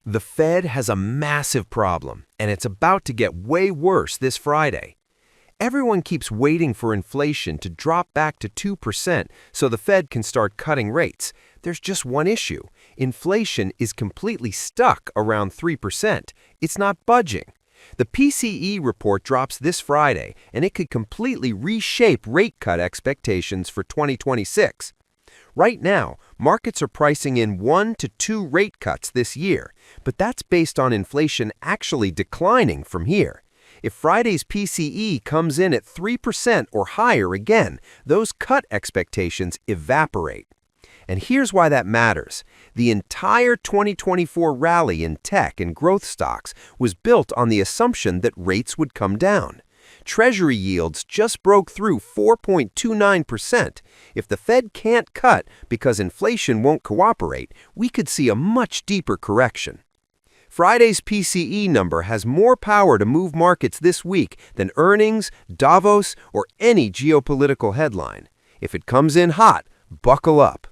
The Fed has a massive problem, and it's about to get way worse this Friday. Everyone keeps waiting for inflation to drop back to 2% so the Fed can start cutting rates. There's just one issue. Inflation is completely stuck around 3%. It's not budging. The PCE report drops this Friday, and it could completely reshape rate cut expectations for 2026. Right now, markets are pricing in 1 to 2 rate cuts this year, but that's based on inflation actually declining from here. If Friday's PCE comes in at 3% or higher again, those cut expectations evaporate. And here's why that matters. The entire 2024 rally in tech and growth stocks was built on the assumption that rates would come down. Treasury yields just broke through 4.29%. If the Fed can't cut because inflation won't cooperate, we could see a much deeper correction. Friday's PCE number has more power to move markets this week than earnings, Davos, or any geopolitical headline. If it comes in hot, buckle up.